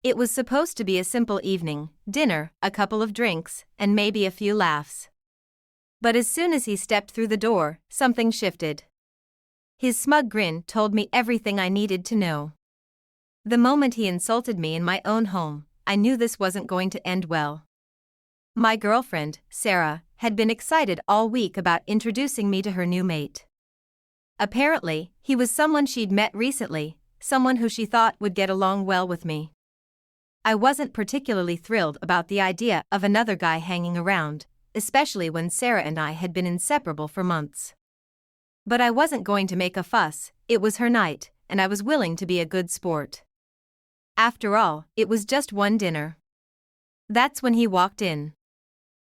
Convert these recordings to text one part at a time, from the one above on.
It was supposed to be a simple evening, dinner, a couple of drinks, and maybe a few laughs. But as soon as he stepped through the door, something shifted. His smug grin told me everything I needed to know. The moment he insulted me in my own home, I knew this wasn't going to end well. My girlfriend, Sarah, had been excited all week about introducing me to her new mate. Apparently, he was someone she'd met recently, someone who she thought would get along well with me. I wasn't particularly thrilled about the idea of another guy hanging around, especially when Sarah and I had been inseparable for months. But I wasn't going to make a fuss, it was her night, and I was willing to be a good sport. After all, it was just one dinner. That's when he walked in.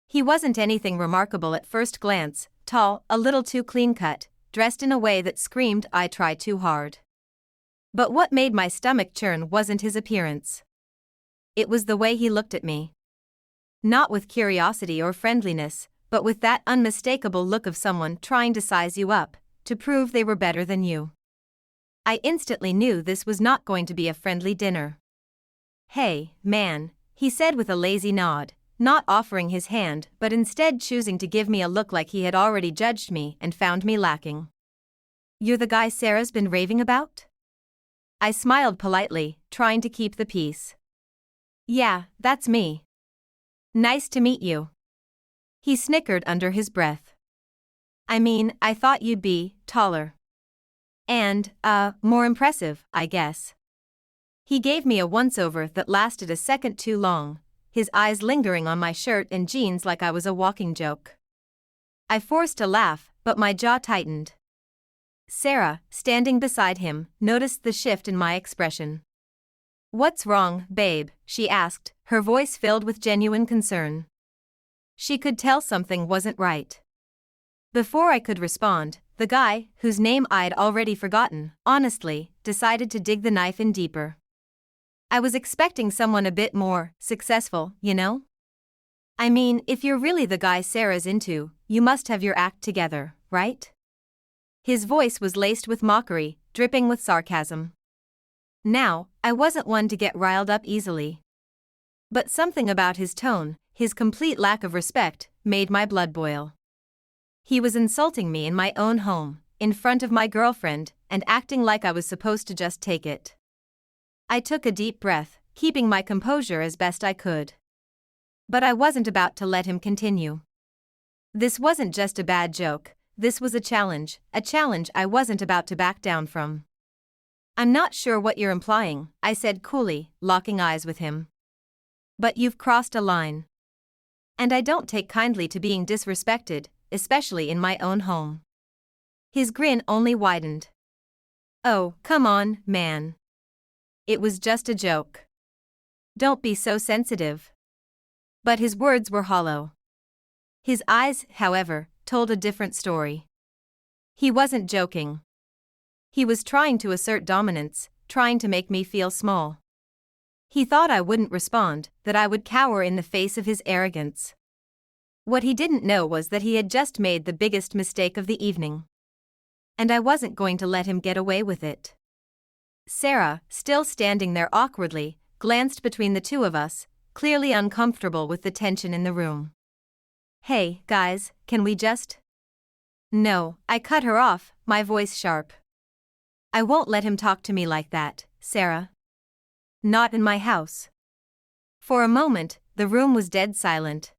He wasn't anything remarkable at first glance, tall, a little too clean-cut, dressed in a way that screamed I try too hard. But what made my stomach churn wasn't his appearance. It was the way he looked at me. Not with curiosity or friendliness, but with that unmistakable look of someone trying to size you up, to prove they were better than you. I instantly knew this was not going to be a friendly dinner. "Hey, man," he said with a lazy nod, not offering his hand but instead choosing to give me a look like he had already judged me and found me lacking. "You're the guy Sarah's been raving about?" I smiled politely, trying to keep the peace. "Yeah, that's me. Nice to meet you." He snickered under his breath. "I mean, I thought you'd be taller. And, more impressive, I guess." He gave me a once-over that lasted a second too long, his eyes lingering on my shirt and jeans like I was a walking joke. I forced a laugh, but my jaw tightened. Sarah, standing beside him, noticed the shift in my expression. "What's wrong, babe?" she asked, her voice filled with genuine concern. She could tell something wasn't right. Before I could respond, the guy, whose name I'd already forgotten, honestly, decided to dig the knife in deeper. I was expecting someone a bit more successful, you know? I mean, if you're really the guy Sarah's into, you must have your act together, right? His voice was laced with mockery, dripping with sarcasm. Now, I wasn't one to get riled up easily. But something about his tone, his complete lack of respect, made my blood boil. He was insulting me in my own home, in front of my girlfriend, and acting like I was supposed to just take it. I took a deep breath, keeping my composure as best I could. But I wasn't about to let him continue. This wasn't just a bad joke, this was a challenge I wasn't about to back down from. "I'm not sure what you're implying," I said coolly, locking eyes with him. "But you've crossed a line. And I don't take kindly to being disrespected, especially in my own home." His grin only widened. "Oh, come on, man. It was just a joke. Don't be so sensitive." But his words were hollow. His eyes, however, told a different story. He wasn't joking. He was trying to assert dominance, trying to make me feel small. He thought I wouldn't respond, that I would cower in the face of his arrogance. What he didn't know was that he had just made the biggest mistake of the evening. And I wasn't going to let him get away with it. Sarah, still standing there awkwardly, glanced between the two of us, clearly uncomfortable with the tension in the room. "Hey, guys, can we just—" "No," I cut her off, my voice sharp. "I won't let him talk to me like that, Sarah. Not in my house." For a moment, the room was dead silent.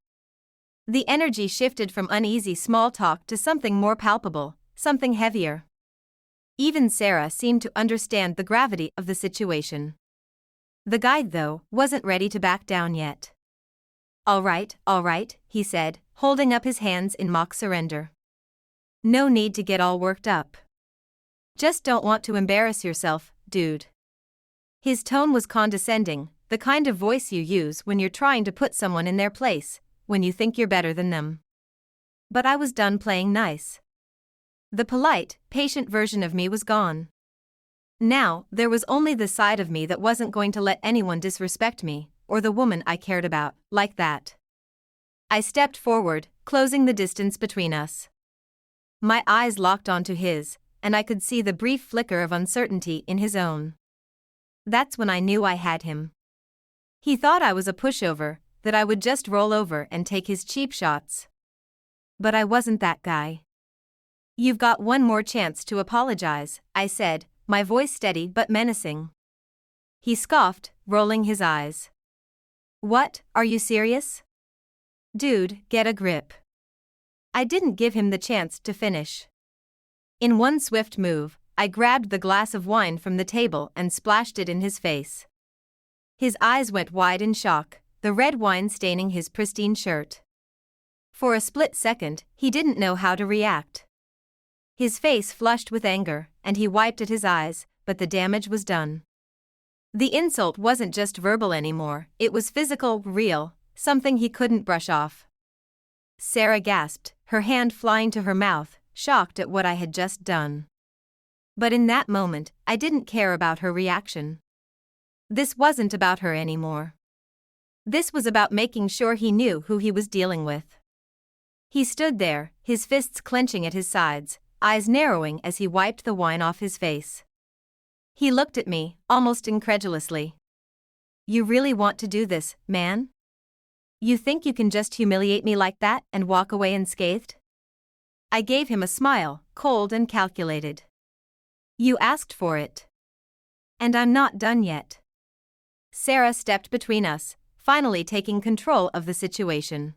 The energy shifted from uneasy small talk to something more palpable, something heavier. Even Sarah seemed to understand the gravity of the situation. The guide, though, wasn't ready to back down yet. All right, he said, holding up his hands in mock surrender. "No need to get all worked up. Just don't want to embarrass yourself, dude." His tone was condescending, the kind of voice you use when you're trying to put someone in their place, when you think you're better than them. But I was done playing nice. The polite, patient version of me was gone. Now, there was only the side of me that wasn't going to let anyone disrespect me, or the woman I cared about, like that. I stepped forward, closing the distance between us. My eyes locked onto his, and I could see the brief flicker of uncertainty in his own. That's when I knew I had him. He thought I was a pushover, that I would just roll over and take his cheap shots. But I wasn't that guy. "You've got one more chance to apologize," I said, my voice steady but menacing. He scoffed, rolling his eyes. "What, are you serious? Dude, get a grip." I didn't give him the chance to finish. In one swift move, I grabbed the glass of wine from the table and splashed it in his face. His eyes went wide in shock, the red wine staining his pristine shirt. For a split second, he didn't know how to react. His face flushed with anger, and he wiped at his eyes, but the damage was done. The insult wasn't just verbal anymore, it was physical, real, something he couldn't brush off. Sarah gasped, her hand flying to her mouth, shocked at what I had just done. But in that moment, I didn't care about her reaction. This wasn't about her anymore. This was about making sure he knew who he was dealing with. He stood there, his fists clenching at his sides, eyes narrowing as he wiped the wine off his face. He looked at me, almost incredulously. "You really want to do this, man? You think you can just humiliate me like that and walk away unscathed?" I gave him a smile, cold and calculated. "You asked for it. And I'm not done yet." Sarah stepped between us, finally taking control of the situation.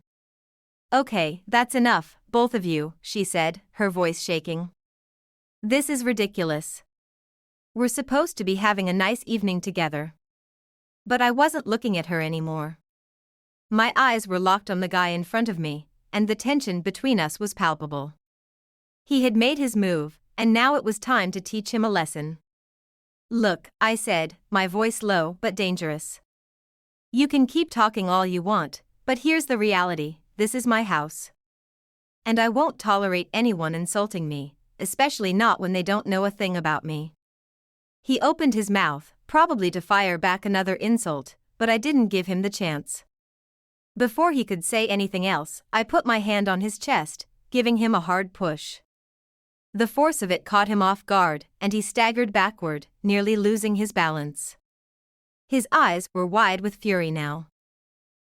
"Okay, that's enough, both of you," she said, her voice shaking. "This is ridiculous. We're supposed to be having a nice evening together." But I wasn't looking at her anymore. My eyes were locked on the guy in front of me, and the tension between us was palpable. He had made his move, and now it was time to teach him a lesson. "Look," I said, my voice low but dangerous. "You can keep talking all you want, but here's the reality, this is my house. And I won't tolerate anyone insulting me, especially not when they don't know a thing about me." He opened his mouth, probably to fire back another insult, but I didn't give him the chance. Before he could say anything else, I put my hand on his chest, giving him a hard push. The force of it caught him off guard, and he staggered backward, nearly losing his balance. His eyes were wide with fury now.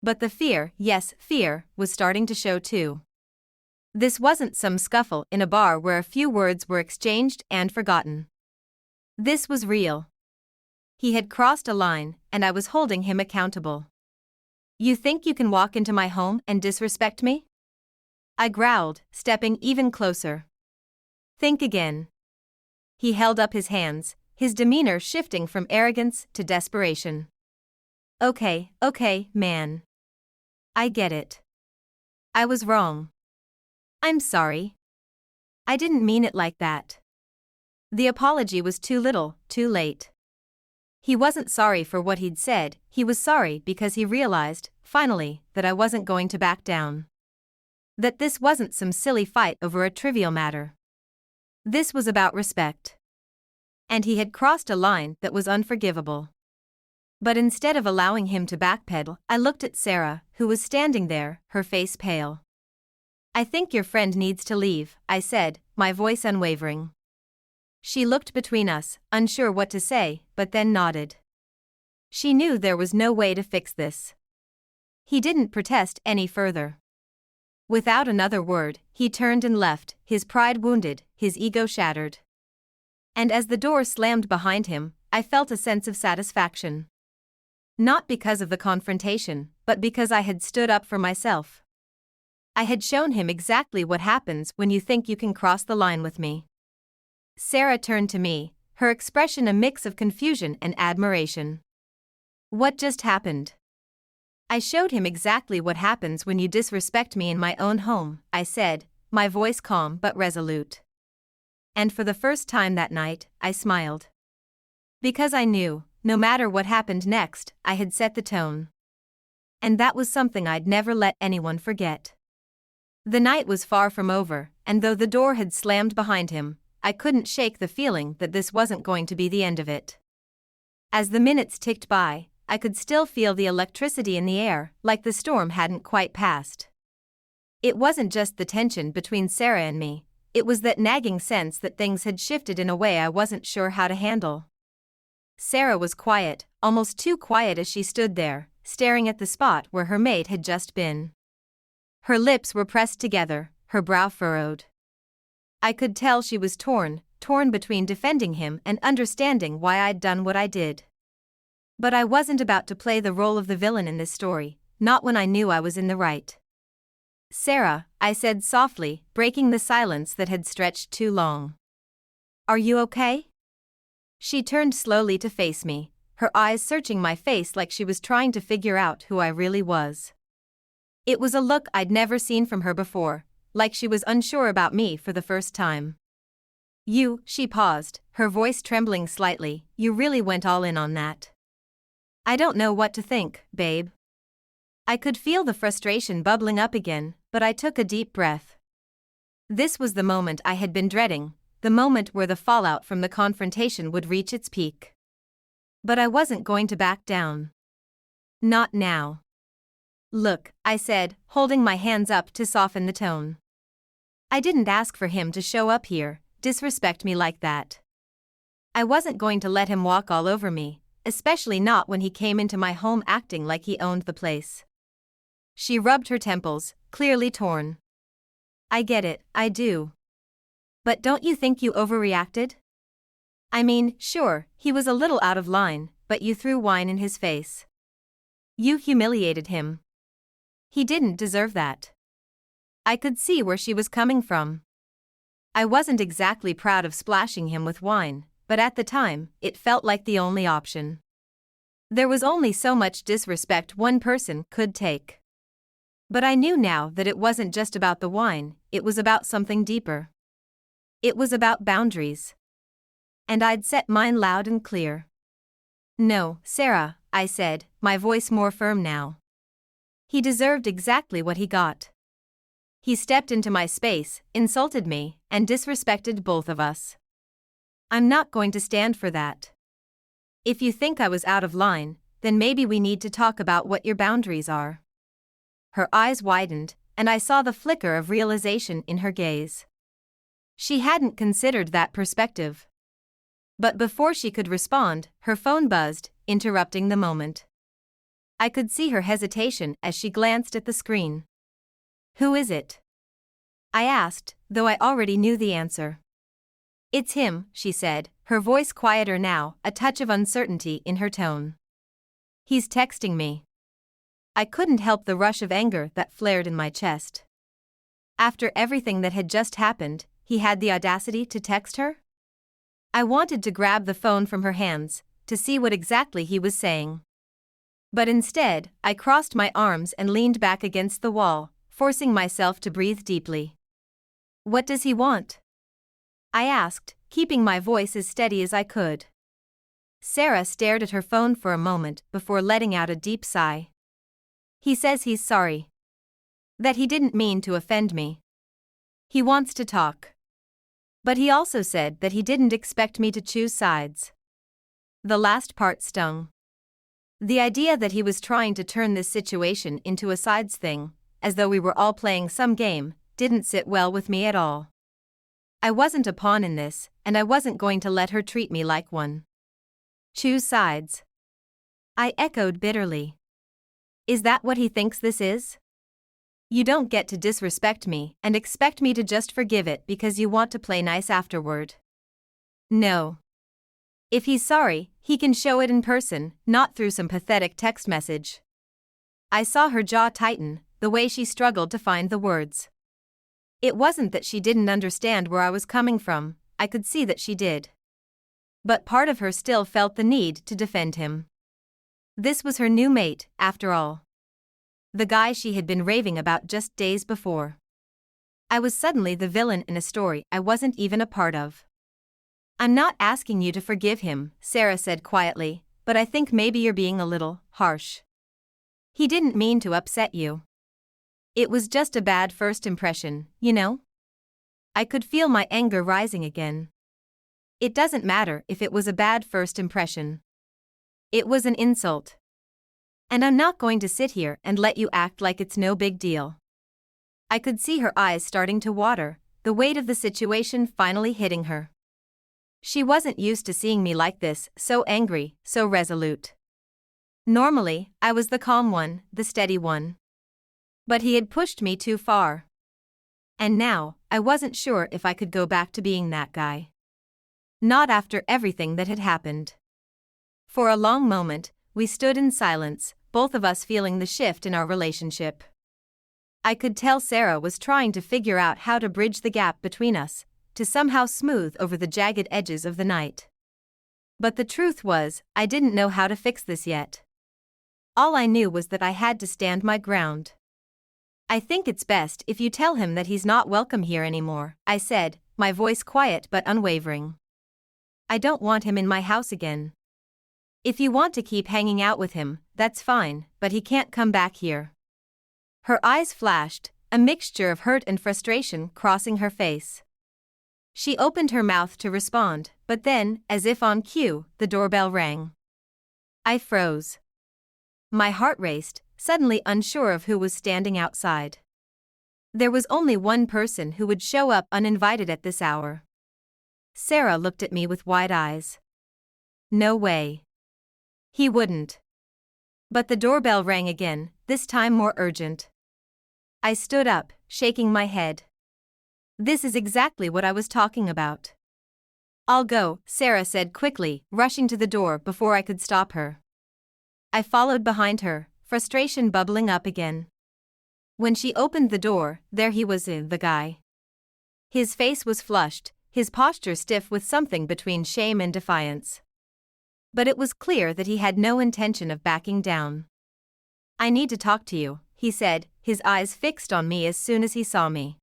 But the fear, yes, fear, was starting to show too. This wasn't some scuffle in a bar where a few words were exchanged and forgotten. This was real. He had crossed a line, and I was holding him accountable. "You think you can walk into my home and disrespect me?" I growled, stepping even closer. "Think again." He held up his hands, his demeanor shifting from arrogance to desperation. Okay, man. I get it. I was wrong. I'm sorry. I didn't mean it like that." The apology was too little, too late. He wasn't sorry for what he'd said, he was sorry because he realized, finally, that I wasn't going to back down. That this wasn't some silly fight over a trivial matter. This was about respect. And he had crossed a line that was unforgivable. But instead of allowing him to backpedal, I looked at Sarah, who was standing there, her face pale. "I think your friend needs to leave," I said, my voice unwavering. She looked between us, unsure what to say, but then nodded. She knew there was no way to fix this. He didn't protest any further. Without another word, he turned and left, his pride wounded, his ego shattered. And as the door slammed behind him, I felt a sense of satisfaction. Not because of the confrontation, but because I had stood up for myself. I had shown him exactly what happens when you think you can cross the line with me. Sarah turned to me, her expression a mix of confusion and admiration. "What just happened?" "I showed him exactly what happens when you disrespect me in my own home," I said, my voice calm but resolute. And for the first time that night, I smiled. Because I knew, no matter what happened next, I had set the tone. And that was something I'd never let anyone forget. The night was far from over, and though the door had slammed behind him, I couldn't shake the feeling that this wasn't going to be the end of it. As the minutes ticked by, I could still feel the electricity in the air, like the storm hadn't quite passed. It wasn't just the tension between Sarah and me, it was that nagging sense that things had shifted in a way I wasn't sure how to handle. Sarah was quiet, almost too quiet as she stood there, staring at the spot where her mate had just been. Her lips were pressed together, her brow furrowed. I could tell she was torn between defending him and understanding why I'd done what I did. But I wasn't about to play the role of the villain in this story, not when I knew I was in the right. "Sarah," I said softly, breaking the silence that had stretched too long. "Are you okay?" She turned slowly to face me, her eyes searching my face like she was trying to figure out who I really was. It was a look I'd never seen from her before, like she was unsure about me for the first time. She paused, her voice trembling slightly, "You really went all in on that." "I don't know what to think, babe." I could feel the frustration bubbling up again, but I took a deep breath. This was the moment I had been dreading, the moment where the fallout from the confrontation would reach its peak. But I wasn't going to back down. Not now. "Look," I said, holding my hands up to soften the tone. "I didn't ask for him to show up here, disrespect me like that. I wasn't going to let him walk all over me, especially not when he came into my home acting like he owned the place." She rubbed her temples, clearly torn. "I get it, I do. But don't you think you overreacted? I mean, sure, he was a little out of line, but you threw wine in his face. You humiliated him. He didn't deserve that." I could see where she was coming from. I wasn't exactly proud of splashing him with wine, but at the time, it felt like the only option. There was only so much disrespect one person could take. But I knew now that it wasn't just about the wine, it was about something deeper. It was about boundaries. And I'd set mine loud and clear. "No, Sarah," I said, my voice more firm now. "He deserved exactly what he got. He stepped into my space, insulted me, and disrespected both of us. I'm not going to stand for that. If you think I was out of line, then maybe we need to talk about what your boundaries are." Her eyes widened, and I saw the flicker of realization in her gaze. She hadn't considered that perspective. But before she could respond, her phone buzzed, interrupting the moment. I could see her hesitation as she glanced at the screen. "Who is it?" I asked, though I already knew the answer. "It's him," she said, her voice quieter now, a touch of uncertainty in her tone. "He's texting me." I couldn't help the rush of anger that flared in my chest. After everything that had just happened, he had the audacity to text her? I wanted to grab the phone from her hands, to see what exactly he was saying. But instead, I crossed my arms and leaned back against the wall, forcing myself to breathe deeply. "What does he want?" I asked, keeping my voice as steady as I could. Sarah stared at her phone for a moment before letting out a deep sigh. "He says he's sorry. That he didn't mean to offend me. He wants to talk. But he also said that he didn't expect me to choose sides." The last part stung. The idea that he was trying to turn this situation into a sides thing, as though we were all playing some game, didn't sit well with me at all. I wasn't a pawn in this, and I wasn't going to let her treat me like one. "Choose sides?" I echoed bitterly. "Is that what he thinks this is? You don't get to disrespect me and expect me to just forgive it because you want to play nice afterward. No. If he's sorry, he can show it in person, not through some pathetic text message." I saw her jaw tighten, the way she struggled to find the words. It wasn't that she didn't understand where I was coming from, I could see that she did. But part of her still felt the need to defend him. This was her new mate, after all. The guy she had been raving about just days before. I was suddenly the villain in a story I wasn't even a part of. "I'm not asking you to forgive him," Sarah said quietly, "but I think maybe you're being a little harsh. He didn't mean to upset you. It was just a bad first impression, you know?" I could feel my anger rising again. It doesn't matter if it was a bad first impression. It was an insult. And I'm not going to sit here and let you act like it's no big deal. I could see her eyes starting to water, the weight of the situation finally hitting her. She wasn't used to seeing me like this, so angry, so resolute. Normally, I was the calm one, the steady one. But he had pushed me too far. And now, I wasn't sure if I could go back to being that guy. Not after everything that had happened. For a long moment, we stood in silence, both of us feeling the shift in our relationship. I could tell Sarah was trying to figure out how to bridge the gap between us, to somehow smooth over the jagged edges of the night. But the truth was, I didn't know how to fix this yet. All I knew was that I had to stand my ground. I think it's best if you tell him that he's not welcome here anymore, I said, my voice quiet but unwavering. I don't want him in my house again. If you want to keep hanging out with him, that's fine, but he can't come back here. Her eyes flashed, a mixture of hurt and frustration crossing her face. She opened her mouth to respond, but then, as if on cue, the doorbell rang. I froze. My heart raced, suddenly unsure of who was standing outside. There was only one person who would show up uninvited at this hour. Sarah looked at me with wide eyes. No way. He wouldn't. But the doorbell rang again, this time more urgent. I stood up, shaking my head. This is exactly what I was talking about. I'll go, Sarah said quickly, rushing to the door before I could stop her. I followed behind her, frustration bubbling up again. When she opened the door, there he was, the guy. His face was flushed, his posture stiff with something between shame and defiance. But it was clear that he had no intention of backing down. I need to talk to you, he said, his eyes fixed on me as soon as he saw me.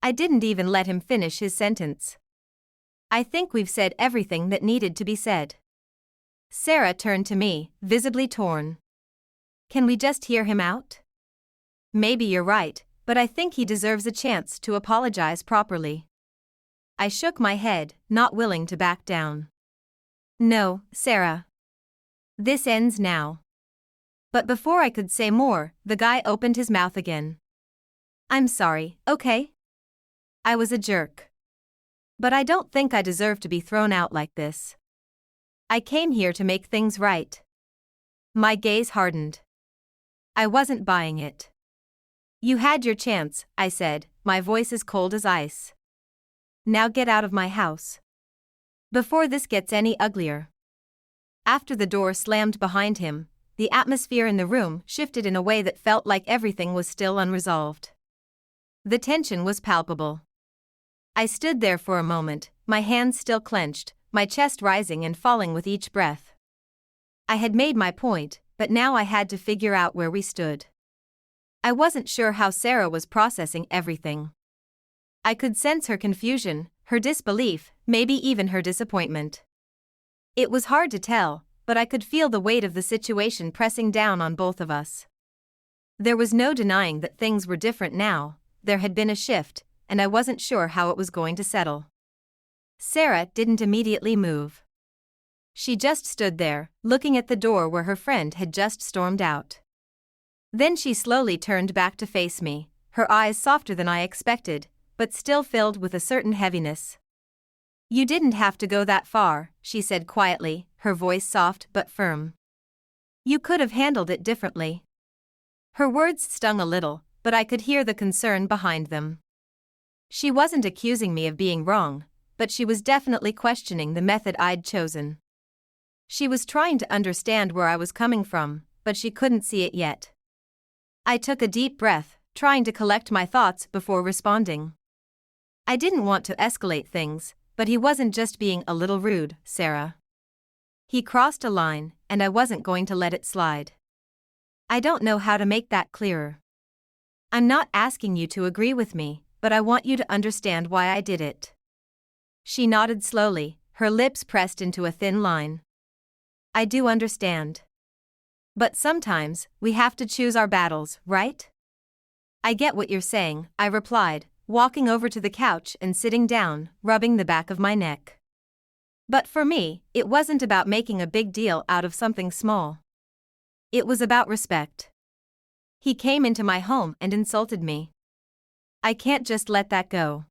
I didn't even let him finish his sentence. I think we've said everything that needed to be said. Sarah turned to me, visibly torn. Can we just hear him out? Maybe you're right, but I think he deserves a chance to apologize properly. I shook my head, not willing to back down. No, Sarah. This ends now. But before I could say more, the guy opened his mouth again. I'm sorry, okay? I was a jerk. But I don't think I deserve to be thrown out like this. I came here to make things right. My gaze hardened. I wasn't buying it. You had your chance, I said, my voice as cold as ice. Now get out of my house. Before this gets any uglier. After the door slammed behind him, the atmosphere in the room shifted in a way that felt like everything was still unresolved. The tension was palpable. I stood there for a moment, my hands still clenched, my chest rising and falling with each breath. I had made my point, but now I had to figure out where we stood. I wasn't sure how Sarah was processing everything. I could sense her confusion, her disbelief, maybe even her disappointment. It was hard to tell, but I could feel the weight of the situation pressing down on both of us. There was no denying that things were different now, there had been a shift, and I wasn't sure how it was going to settle. Sarah didn't immediately move. She just stood there, looking at the door where her friend had just stormed out. Then she slowly turned back to face me, her eyes softer than I expected, but still filled with a certain heaviness. You didn't have to go that far, she said quietly, her voice soft but firm. You could have handled it differently. Her words stung a little, but I could hear the concern behind them. She wasn't accusing me of being wrong, but she was definitely questioning the method I'd chosen. She was trying to understand where I was coming from, but she couldn't see it yet. I took a deep breath, trying to collect my thoughts before responding. I didn't want to escalate things, but he wasn't just being a little rude, Sarah. He crossed a line, and I wasn't going to let it slide. I don't know how to make that clearer. I'm not asking you to agree with me, but I want you to understand why I did it. She nodded slowly, her lips pressed into a thin line. I do understand. But sometimes, we have to choose our battles, right? I get what you're saying, I replied, walking over to the couch and sitting down, rubbing the back of my neck. But for me, it wasn't about making a big deal out of something small. It was about respect. He came into my home and insulted me. I can't just let that go.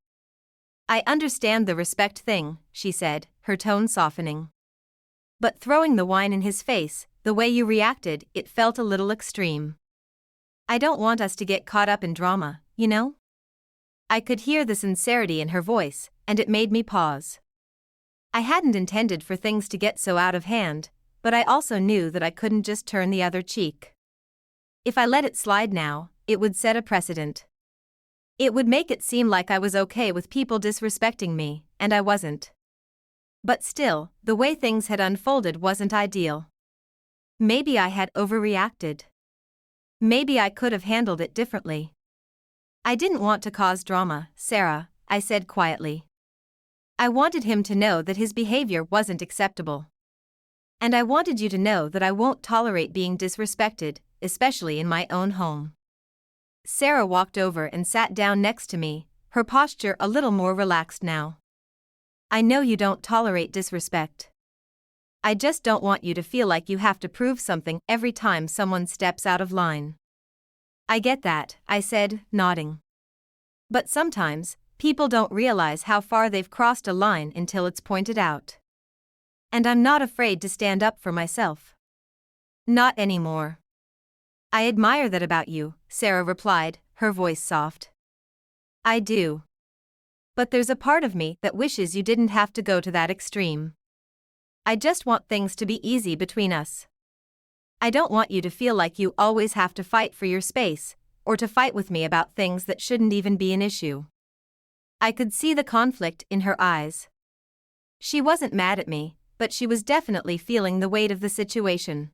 I understand the respect thing, she said, her tone softening. But throwing the wine in his face, the way you reacted, it felt a little extreme. I don't want us to get caught up in drama, you know? I could hear the sincerity in her voice, and it made me pause. I hadn't intended for things to get so out of hand, but I also knew that I couldn't just turn the other cheek. If I let it slide now, it would set a precedent. It would make it seem like I was okay with people disrespecting me, and I wasn't. But still, the way things had unfolded wasn't ideal. Maybe I had overreacted. Maybe I could have handled it differently. I didn't want to cause drama, Sarah, I said quietly. I wanted him to know that his behavior wasn't acceptable. And I wanted you to know that I won't tolerate being disrespected, especially in my own home. Sarah walked over and sat down next to me, her posture a little more relaxed now. I know you don't tolerate disrespect. I just don't want you to feel like you have to prove something every time someone steps out of line. I get that, I said, nodding. But sometimes, people don't realize how far they've crossed a line until it's pointed out. And I'm not afraid to stand up for myself. Not anymore. I admire that about you, Sarah replied, her voice soft. I do. But there's a part of me that wishes you didn't have to go to that extreme. I just want things to be easy between us. I don't want you to feel like you always have to fight for your space, or to fight with me about things that shouldn't even be an issue. I could see the conflict in her eyes. She wasn't mad at me, but she was definitely feeling the weight of the situation.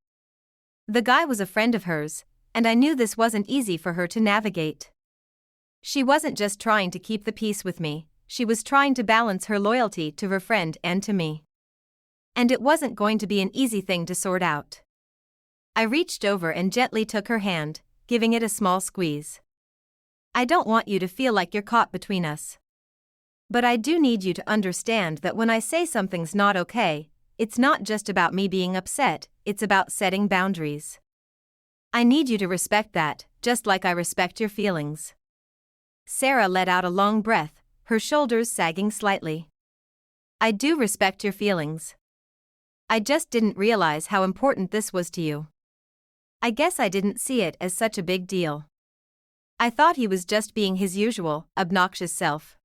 The guy was a friend of hers, and I knew this wasn't easy for her to navigate. She wasn't just trying to keep the peace with me, she was trying to balance her loyalty to her friend and to me. And it wasn't going to be an easy thing to sort out. I reached over and gently took her hand, giving it a small squeeze. I don't want you to feel like you're caught between us. But I do need you to understand that when I say something's not okay, it's not just about me being upset, it's about setting boundaries. I need you to respect that, just like I respect your feelings. Sarah let out a long breath, her shoulders sagging slightly. I do respect your feelings. I just didn't realize how important this was to you. I guess I didn't see it as such a big deal. I thought he was just being his usual, obnoxious self.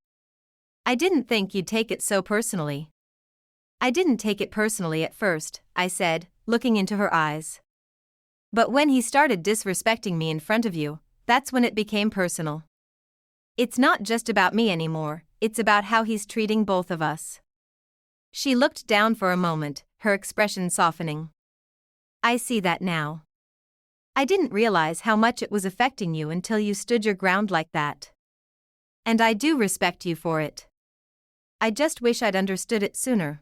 I didn't think you'd take it so personally. I didn't take it personally at first, I said, looking into her eyes. But when he started disrespecting me in front of you, that's when it became personal. It's not just about me anymore, it's about how he's treating both of us. She looked down for a moment, her expression softening. I see that now. I didn't realize how much it was affecting you until you stood your ground like that. And I do respect you for it. I just wish I'd understood it sooner.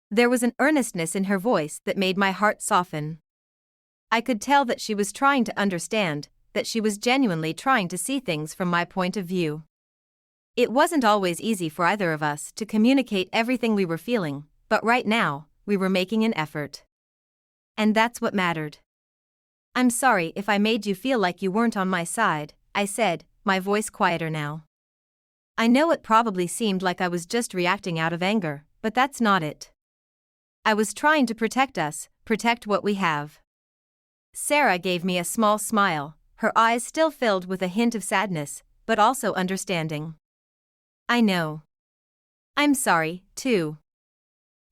There was an earnestness in her voice that made my heart soften. I could tell that she was trying to understand, that she was genuinely trying to see things from my point of view. It wasn't always easy for either of us to communicate everything we were feeling, but right now, we were making an effort. And that's what mattered. I'm sorry if I made you feel like you weren't on my side, I said, my voice quieter now. I know it probably seemed like I was just reacting out of anger, but that's not it. I was trying to protect us, protect what we have. Sarah gave me a small smile, her eyes still filled with a hint of sadness, but also understanding. I know. I'm sorry, too.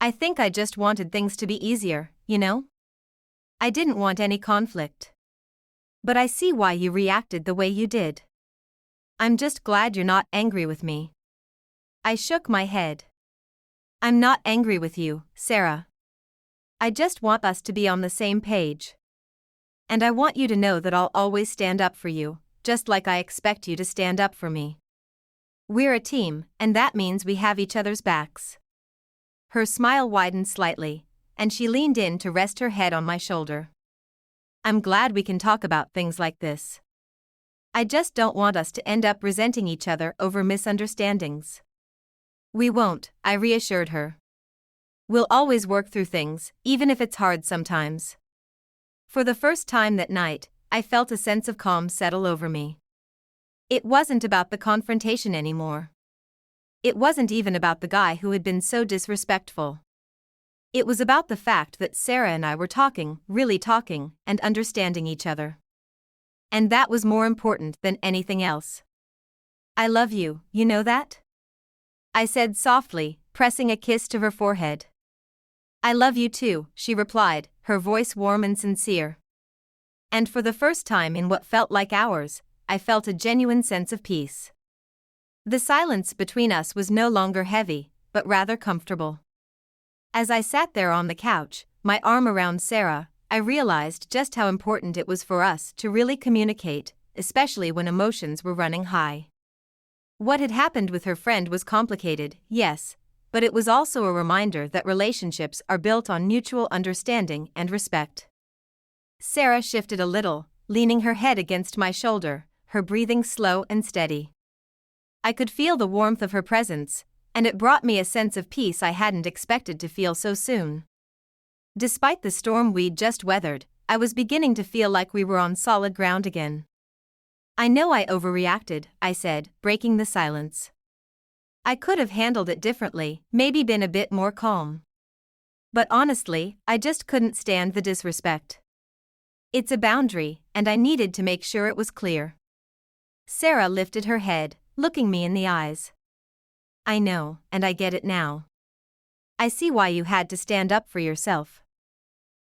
I think I just wanted things to be easier, you know? I didn't want any conflict. But I see why you reacted the way you did. I'm just glad you're not angry with me. I shook my head. I'm not angry with you, Sarah. I just want us to be on the same page. And I want you to know that I'll always stand up for you, just like I expect you to stand up for me. We're a team, and that means we have each other's backs. Her smile widened slightly, and she leaned in to rest her head on my shoulder. I'm glad we can talk about things like this. I just don't want us to end up resenting each other over misunderstandings. We won't, I reassured her. We'll always work through things, even if it's hard sometimes. For the first time that night, I felt a sense of calm settle over me. It wasn't about the confrontation anymore. It wasn't even about the guy who had been so disrespectful. It was about the fact that Sarah and I were talking, really talking, and understanding each other. And that was more important than anything else. I love you, you know that? I said softly, pressing a kiss to her forehead. I love you too, she replied, her voice warm and sincere. And for the first time in what felt like hours, I felt a genuine sense of peace. The silence between us was no longer heavy, but rather comfortable. As I sat there on the couch, my arm around Sarah, I realized just how important it was for us to really communicate, especially when emotions were running high. What had happened with her friend was complicated, yes, but it was also a reminder that relationships are built on mutual understanding and respect. Sarah shifted a little, leaning her head against my shoulder, her breathing slow and steady. I could feel the warmth of her presence, and it brought me a sense of peace I hadn't expected to feel so soon. Despite the storm we'd just weathered, I was beginning to feel like we were on solid ground again. I know I overreacted, I said, breaking the silence. I could have handled it differently, maybe been a bit more calm. But honestly, I just couldn't stand the disrespect. It's a boundary, and I needed to make sure it was clear. Sarah lifted her head, looking me in the eyes. I know, and I get it now. I see why you had to stand up for yourself.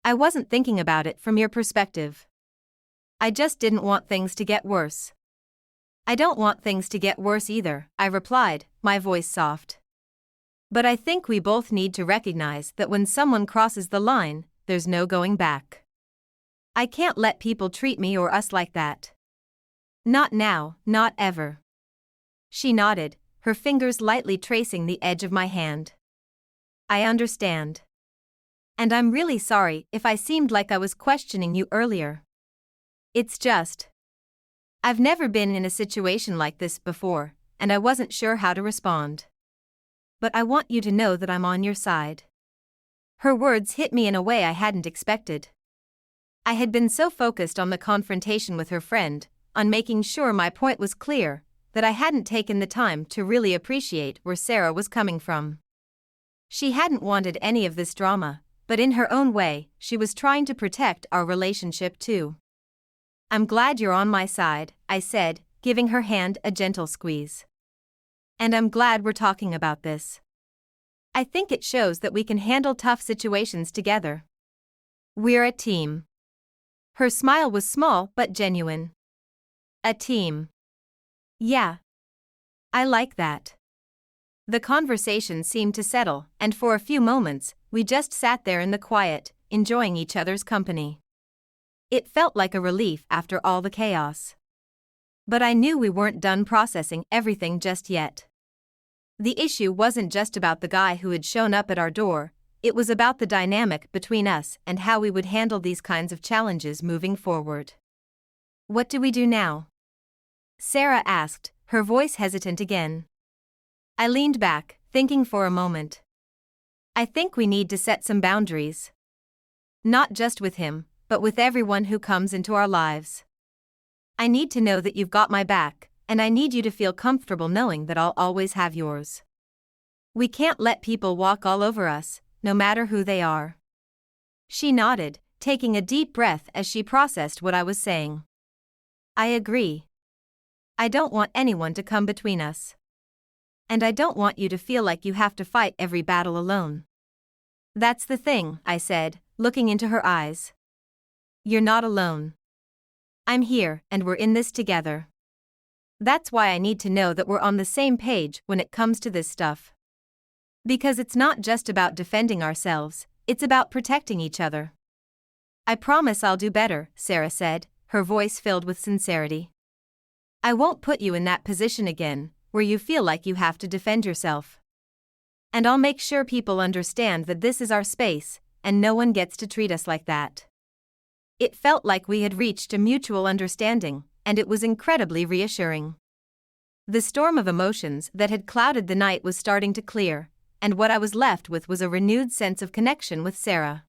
I wasn't thinking about it from your perspective. I just didn't want things to get worse. I don't want things to get worse either, I replied, my voice soft. But I think we both need to recognize that when someone crosses the line, there's no going back. I can't let people treat me or us like that. Not now, not ever. She nodded, her fingers lightly tracing the edge of my hand. I understand. And I'm really sorry if I seemed like I was questioning you earlier. It's just, I've never been in a situation like this before, and I wasn't sure how to respond. But I want you to know that I'm on your side. Her words hit me in a way I hadn't expected. I had been so focused on the confrontation with her friend, on making sure my point was clear, that I hadn't taken the time to really appreciate where Sarah was coming from. She hadn't wanted any of this drama, but in her own way, she was trying to protect our relationship too. I'm glad you're on my side, I said, giving her hand a gentle squeeze. And I'm glad we're talking about this. I think it shows that we can handle tough situations together. We're a team. Her smile was small but genuine. A team. Yeah. I like that. The conversation seemed to settle, and for a few moments, we just sat there in the quiet, enjoying each other's company. It felt like a relief after all the chaos. But I knew we weren't done processing everything just yet. The issue wasn't just about the guy who had shown up at our door, it was about the dynamic between us and how we would handle these kinds of challenges moving forward. What do we do now? Sarah asked, her voice hesitant again. I leaned back, thinking for a moment. I think we need to set some boundaries. Not just with him, but with everyone who comes into our lives. I need to know that you've got my back, and I need you to feel comfortable knowing that I'll always have yours. We can't let people walk all over us, no matter who they are. She nodded, taking a deep breath as she processed what I was saying. I agree. I don't want anyone to come between us. And I don't want you to feel like you have to fight every battle alone. That's the thing, I said, looking into her eyes. You're not alone. I'm here, and we're in this together. That's why I need to know that we're on the same page when it comes to this stuff. Because it's not just about defending ourselves, it's about protecting each other. I promise I'll do better, Sarah said, her voice filled with sincerity. I won't put you in that position again, where you feel like you have to defend yourself. And I'll make sure people understand that this is our space, and no one gets to treat us like that. It felt like we had reached a mutual understanding, and it was incredibly reassuring. The storm of emotions that had clouded the night was starting to clear, and what I was left with was a renewed sense of connection with Sarah.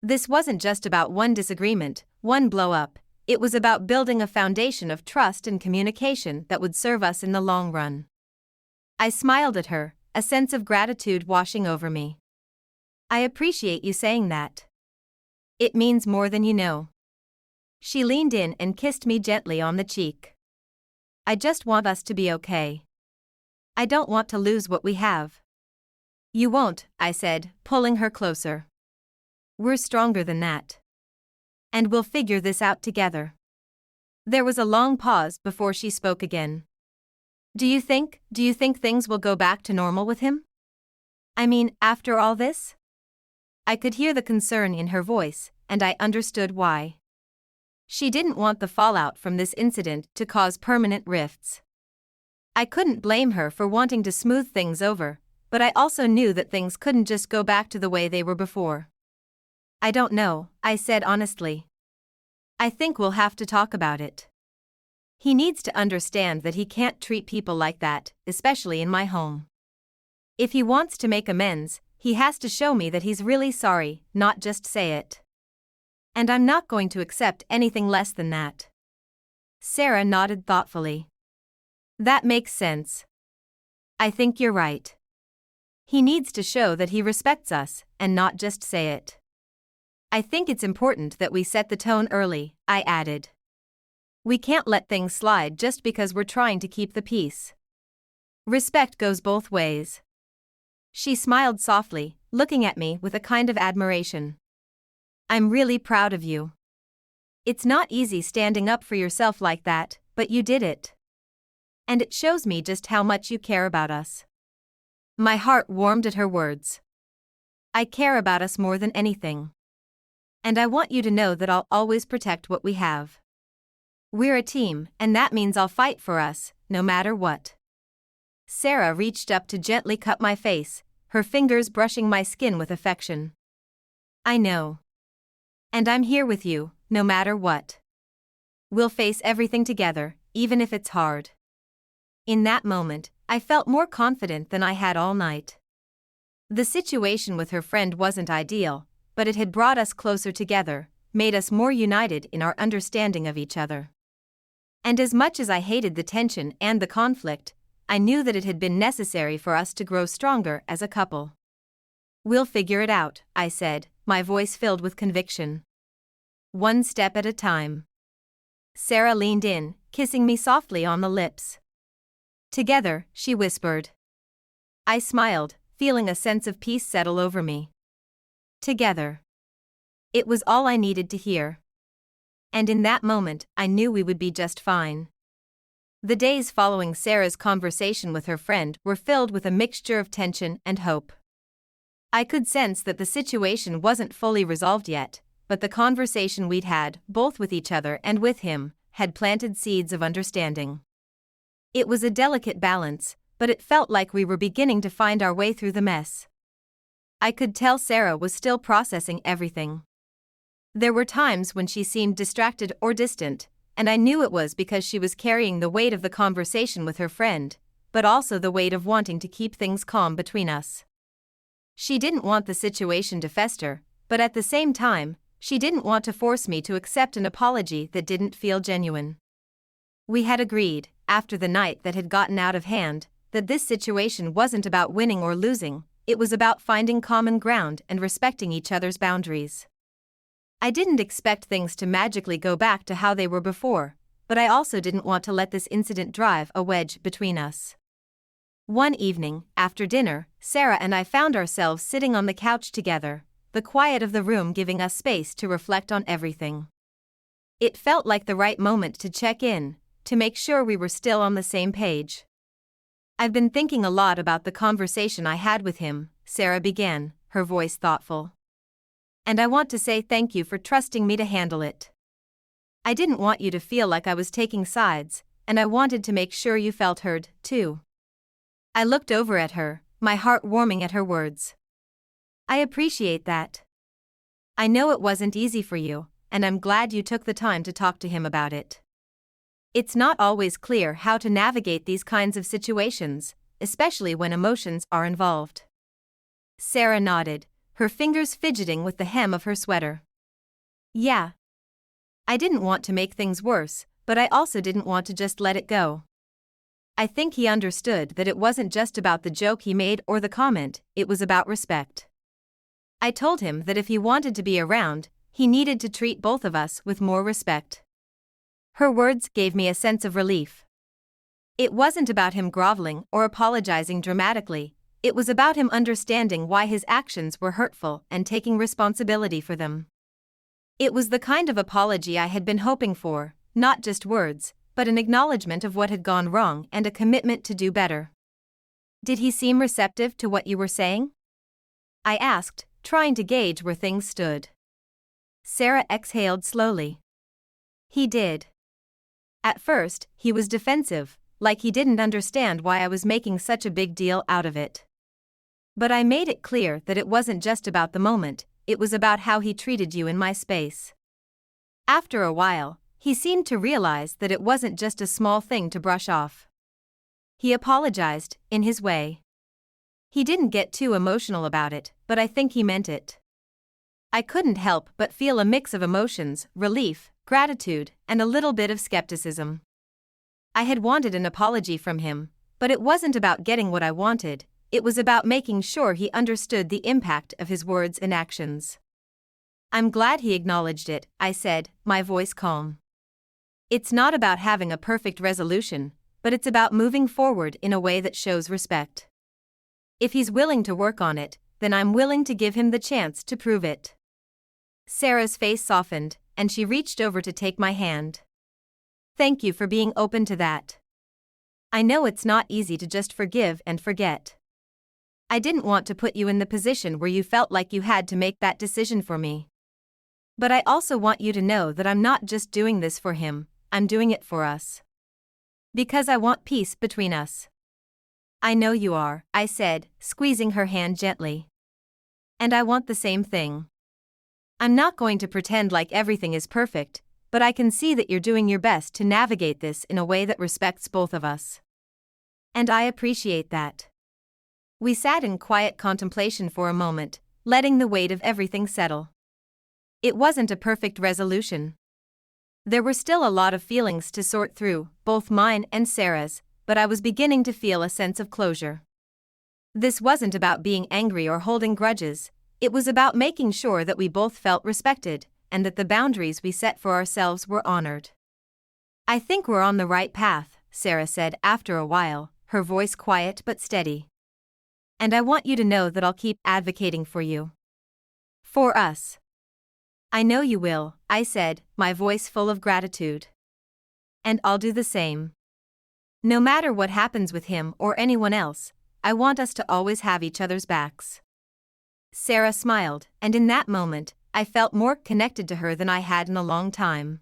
This wasn't just about one disagreement, one blow-up. It was about building a foundation of trust and communication that would serve us in the long run. I smiled at her, a sense of gratitude washing over me. I appreciate you saying that. It means more than you know. She leaned in and kissed me gently on the cheek. I just want us to be okay. I don't want to lose what we have. You won't, I said, pulling her closer. We're stronger than that. And we'll figure this out together. There was a long pause before she spoke again. Do you think things will go back to normal with him? I mean, after all this? I could hear the concern in her voice, and I understood why. She didn't want the fallout from this incident to cause permanent rifts. I couldn't blame her for wanting to smooth things over, but I also knew that things couldn't just go back to the way they were before. I don't know, I said honestly. I think we'll have to talk about it. He needs to understand that he can't treat people like that, especially in my home. If he wants to make amends, he has to show me that he's really sorry, not just say it. And I'm not going to accept anything less than that. Sarah nodded thoughtfully. That makes sense. I think you're right. He needs to show that he respects us, and not just say it. I think it's important that we set the tone early, I added. We can't let things slide just because we're trying to keep the peace. Respect goes both ways. She smiled softly, looking at me with a kind of admiration. I'm really proud of you. It's not easy standing up for yourself like that, but you did it. And it shows me just how much you care about us. My heart warmed at her words. I care about us more than anything. And I want you to know that I'll always protect what we have. We're a team, and that means I'll fight for us, no matter what. Sarah reached up to gently cup my face, her fingers brushing my skin with affection. I know. And I'm here with you, no matter what. We'll face everything together, even if it's hard. In that moment, I felt more confident than I had all night. The situation with her friend wasn't ideal, but it had brought us closer together, made us more united in our understanding of each other. And as much as I hated the tension and the conflict, I knew that it had been necessary for us to grow stronger as a couple. We'll figure it out, I said, my voice filled with conviction. One step at a time. Sarah leaned in, kissing me softly on the lips. Together, she whispered. I smiled, feeling a sense of peace settle over me. Together. It was all I needed to hear. And in that moment, I knew we would be just fine. The days following Sarah's conversation with her friend were filled with a mixture of tension and hope. I could sense that the situation wasn't fully resolved yet, but the conversation we'd had, both with each other and with him, had planted seeds of understanding. It was a delicate balance, but it felt like we were beginning to find our way through the mess. I could tell Sarah was still processing everything. There were times when she seemed distracted or distant, and I knew it was because she was carrying the weight of the conversation with her friend, but also the weight of wanting to keep things calm between us. She didn't want the situation to fester, but at the same time, she didn't want to force me to accept an apology that didn't feel genuine. We had agreed, after the night that had gotten out of hand, that this situation wasn't about winning or losing, it was about finding common ground and respecting each other's boundaries. I didn't expect things to magically go back to how they were before, but I also didn't want to let this incident drive a wedge between us. One evening, after dinner, Sarah and I found ourselves sitting on the couch together, the quiet of the room giving us space to reflect on everything. It felt like the right moment to check in, to make sure we were still on the same page. I've been thinking a lot about the conversation I had with him, Sarah began, her voice thoughtful. And I want to say thank you for trusting me to handle it. I didn't want you to feel like I was taking sides, and I wanted to make sure you felt heard, too. I looked over at her, my heart warming at her words. I appreciate that. I know it wasn't easy for you, and I'm glad you took the time to talk to him about it. It's not always clear how to navigate these kinds of situations, especially when emotions are involved. Sarah nodded, her fingers fidgeting with the hem of her sweater. Yeah. I didn't want to make things worse, but I also didn't want to just let it go. I think he understood that it wasn't just about the joke he made or the comment, it was about respect. I told him that if he wanted to be around, he needed to treat both of us with more respect. Her words gave me a sense of relief. It wasn't about him groveling or apologizing dramatically, it was about him understanding why his actions were hurtful and taking responsibility for them. It was the kind of apology I had been hoping for, not just words, but an acknowledgement of what had gone wrong and a commitment to do better. Did he seem receptive to what you were saying? I asked, trying to gauge where things stood. Sarah exhaled slowly. He did. At first, he was defensive, like he didn't understand why I was making such a big deal out of it. But I made it clear that it wasn't just about the moment, it was about how he treated you in my space. After a while, he seemed to realize that it wasn't just a small thing to brush off. He apologized, in his way. He didn't get too emotional about it, but I think he meant it. I couldn't help but feel a mix of emotions, relief, gratitude, and a little bit of skepticism. I had wanted an apology from him, but it wasn't about getting what I wanted, it was about making sure he understood the impact of his words and actions. I'm glad he acknowledged it, I said, my voice calm. It's not about having a perfect resolution, but it's about moving forward in a way that shows respect. If he's willing to work on it, then I'm willing to give him the chance to prove it. Sarah's face softened, and she reached over to take my hand. Thank you for being open to that. I know it's not easy to just forgive and forget. I didn't want to put you in the position where you felt like you had to make that decision for me. But I also want you to know that I'm not just doing this for him, I'm doing it for us. Because I want peace between us. I know you are, I said, squeezing her hand gently. And I want the same thing. I'm not going to pretend like everything is perfect, but I can see that you're doing your best to navigate this in a way that respects both of us. And I appreciate that. We sat in quiet contemplation for a moment, letting the weight of everything settle. It wasn't a perfect resolution. There were still a lot of feelings to sort through, both mine and Sarah's, but I was beginning to feel a sense of closure. This wasn't about being angry or holding grudges, it was about making sure that we both felt respected, and that the boundaries we set for ourselves were honored. I think we're on the right path, Sarah said after a while, her voice quiet but steady. And I want you to know that I'll keep advocating for you. For us. I know you will, I said, my voice full of gratitude. And I'll do the same. No matter what happens with him or anyone else, I want us to always have each other's backs. Sarah smiled, and in that moment, I felt more connected to her than I had in a long time.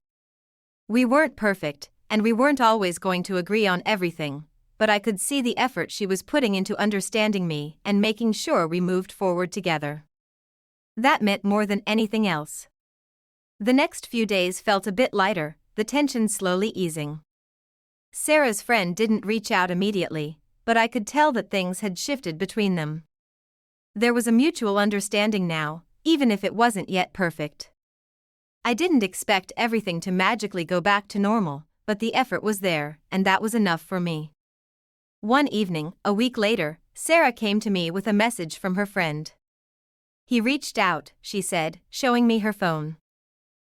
We weren't perfect, and we weren't always going to agree on everything, but I could see the effort she was putting into understanding me and making sure we moved forward together. That meant more than anything else. The next few days felt a bit lighter, the tension slowly easing. Sarah's friend didn't reach out immediately, but I could tell that things had shifted between them. There was a mutual understanding now, even if it wasn't yet perfect. I didn't expect everything to magically go back to normal, but the effort was there, and that was enough for me. One evening, a week later, Sarah came to me with a message from her friend. He reached out, she said, showing me her phone.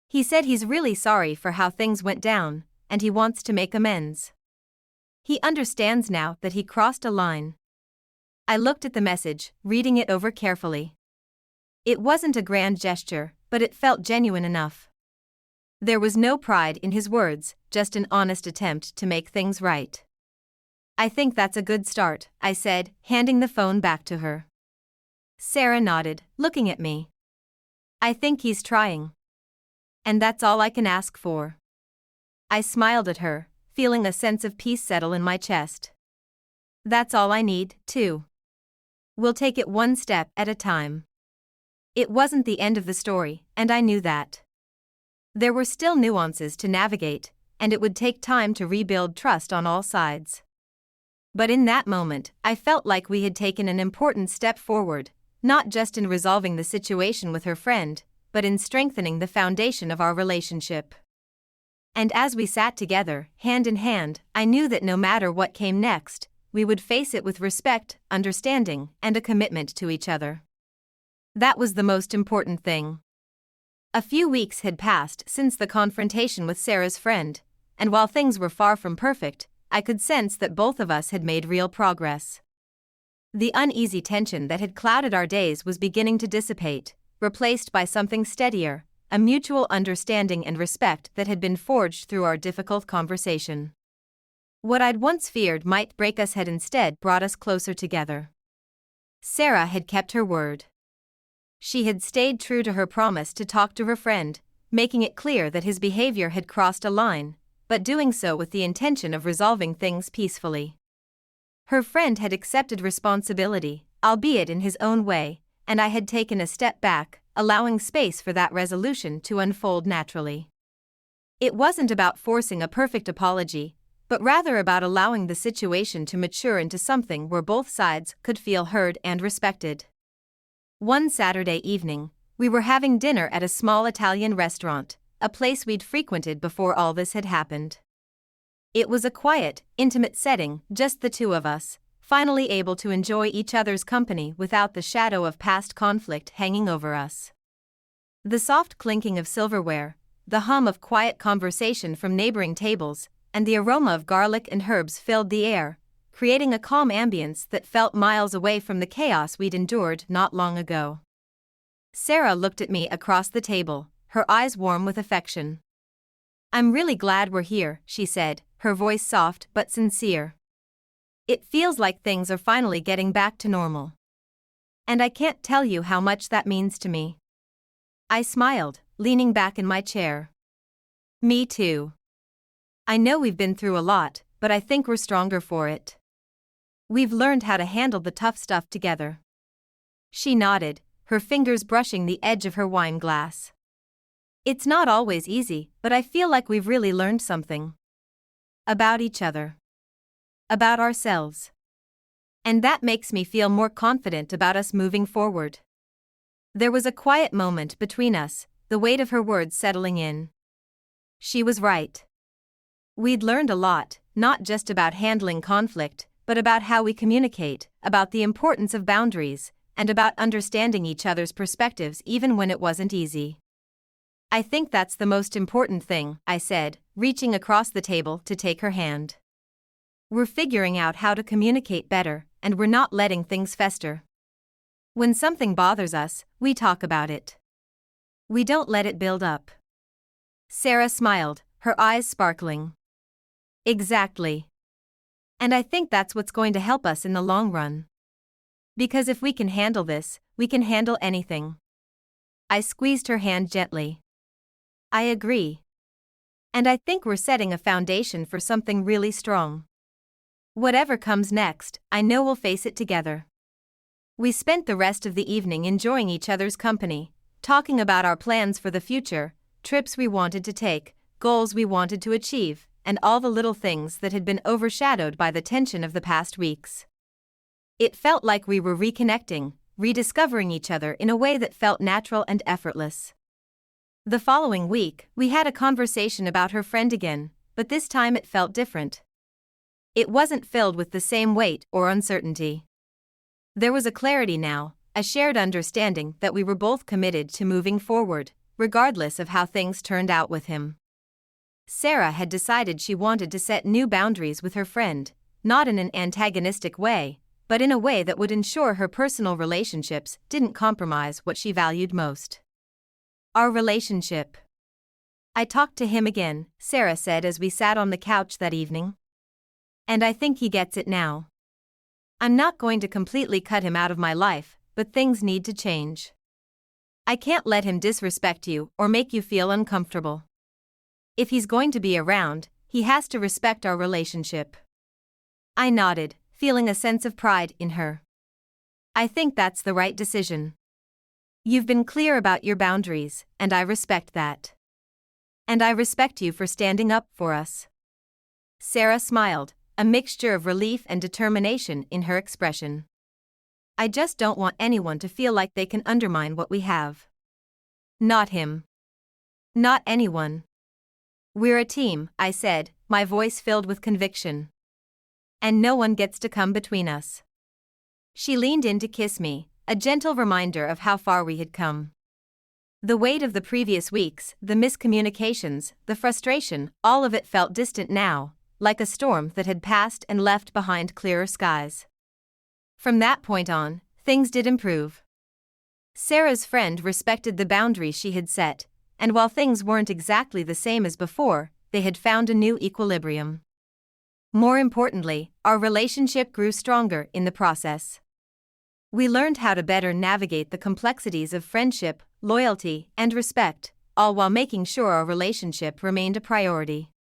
He said he's really sorry for how things went down, and he wants to make amends. He understands now that he crossed a line. I looked at the message, reading it over carefully. It wasn't a grand gesture, but it felt genuine enough. There was no pride in his words, just an honest attempt to make things right. I think that's a good start, I said, handing the phone back to her. Sarah nodded, looking at me. I think he's trying. And that's all I can ask for. I smiled at her, feeling a sense of peace settle in my chest. That's all I need, too. We'll take it one step at a time. It wasn't the end of the story, and I knew that. There were still nuances to navigate, and it would take time to rebuild trust on all sides. But in that moment, I felt like we had taken an important step forward, not just in resolving the situation with her friend, but in strengthening the foundation of our relationship. And as we sat together, hand in hand, I knew that no matter what came next, we would face it with respect, understanding, and a commitment to each other. That was the most important thing. A few weeks had passed since the confrontation with Sarah's friend, and while things were far from perfect, I could sense that both of us had made real progress. The uneasy tension that had clouded our days was beginning to dissipate, replaced by something steadier, a mutual understanding and respect that had been forged through our difficult conversation. What I'd once feared might break us had instead brought us closer together. Sarah had kept her word. She had stayed true to her promise to talk to her friend, making it clear that his behavior had crossed a line, but doing so with the intention of resolving things peacefully. Her friend had accepted responsibility, albeit in his own way, and I had taken a step back, allowing space for that resolution to unfold naturally. It wasn't about forcing a perfect apology, but rather about allowing the situation to mature into something where both sides could feel heard and respected. One Saturday evening, we were having dinner at a small Italian restaurant, a place we'd frequented before all this had happened. It was a quiet, intimate setting, just the two of us, finally able to enjoy each other's company without the shadow of past conflict hanging over us. The soft clinking of silverware, the hum of quiet conversation from neighboring tables, and the aroma of garlic and herbs filled the air, creating a calm ambience that felt miles away from the chaos we'd endured not long ago. Sarah looked at me across the table, her eyes warm with affection. "I'm really glad we're here," she said, her voice soft but sincere. "It feels like things are finally getting back to normal. And I can't tell you how much that means to me." I smiled, leaning back in my chair. "Me too. I know we've been through a lot, but I think we're stronger for it. We've learned how to handle the tough stuff together." She nodded, her fingers brushing the edge of her wine glass. "It's not always easy, but I feel like we've really learned something. About each other. About ourselves. And that makes me feel more confident about us moving forward." There was a quiet moment between us, the weight of her words settling in. She was right. We'd learned a lot, not just about handling conflict, but about how we communicate, about the importance of boundaries, and about understanding each other's perspectives even when it wasn't easy. "I think that's the most important thing," I said, reaching across the table to take her hand. "We're figuring out how to communicate better, and we're not letting things fester. When something bothers us, we talk about it. We don't let it build up." Sarah smiled, her eyes sparkling. "Exactly. And I think that's what's going to help us in the long run. Because if we can handle this, we can handle anything." I squeezed her hand gently. "I agree. And I think we're setting a foundation for something really strong. Whatever comes next, I know we'll face it together." We spent the rest of the evening enjoying each other's company, talking about our plans for the future, trips we wanted to take, goals we wanted to achieve, and all the little things that had been overshadowed by the tension of the past weeks. It felt like we were reconnecting, rediscovering each other in a way that felt natural and effortless. The following week, we had a conversation about her friend again, but this time it felt different. It wasn't filled with the same weight or uncertainty. There was a clarity now, a shared understanding that we were both committed to moving forward, regardless of how things turned out with him. Sarah had decided she wanted to set new boundaries with her friend, not in an antagonistic way, but in a way that would ensure her personal relationships didn't compromise what she valued most. Our relationship. "I talked to him again," Sarah said as we sat on the couch that evening. "And I think he gets it now. I'm not going to completely cut him out of my life, but things need to change. I can't let him disrespect you or make you feel uncomfortable. If he's going to be around, he has to respect our relationship." I nodded, feeling a sense of pride in her. "I think that's the right decision. You've been clear about your boundaries, and I respect that. And I respect you for standing up for us." Sarah smiled, a mixture of relief and determination in her expression. "I just don't want anyone to feel like they can undermine what we have. Not him. Not anyone. We're a team," I said, my voice filled with conviction. "And no one gets to come between us." She leaned in to kiss me, a gentle reminder of how far we had come. The weight of the previous weeks, the miscommunications, the frustration, all of it felt distant now, like a storm that had passed and left behind clearer skies. From that point on, things did improve. Sarah's friend respected the boundaries she had set, and while things weren't exactly the same as before, they had found a new equilibrium. More importantly, our relationship grew stronger in the process. We learned how to better navigate the complexities of friendship, loyalty, and respect, all while making sure our relationship remained a priority.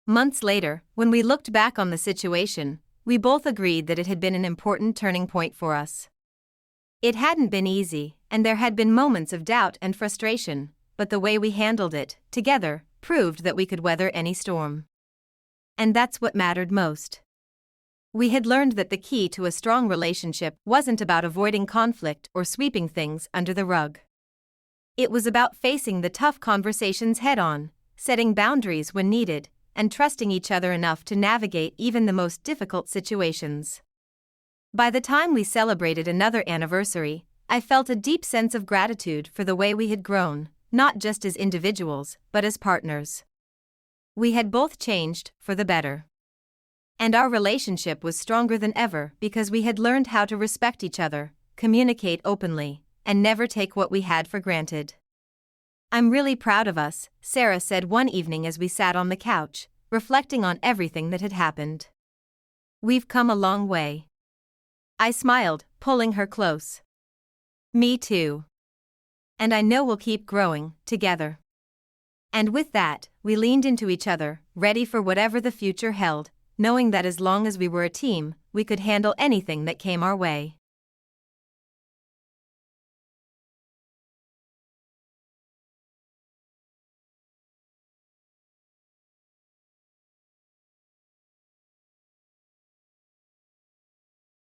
Months later, when we looked back on the situation, we both agreed that it had been an important turning point for us. It hadn't been easy, and there had been moments of doubt and frustration, but the way we handled it, together, proved that we could weather any storm. And that's what mattered most. We had learned that the key to a strong relationship wasn't about avoiding conflict or sweeping things under the rug. It was about facing the tough conversations head-on, setting boundaries when needed, and trusting each other enough to navigate even the most difficult situations. By the time we celebrated another anniversary, I felt a deep sense of gratitude for the way we had grown, not just as individuals, but as partners. We had both changed for the better. And our relationship was stronger than ever because we had learned how to respect each other, communicate openly, and never take what we had for granted. "I'm really proud of us," Sarah said one evening as we sat on the couch, reflecting on everything that had happened. "We've come a long way." I smiled, pulling her close. "Me too. And I know we'll keep growing, together." And with that, we leaned into each other, ready for whatever the future held, knowing that as long as we were a team, we could handle anything that came our way.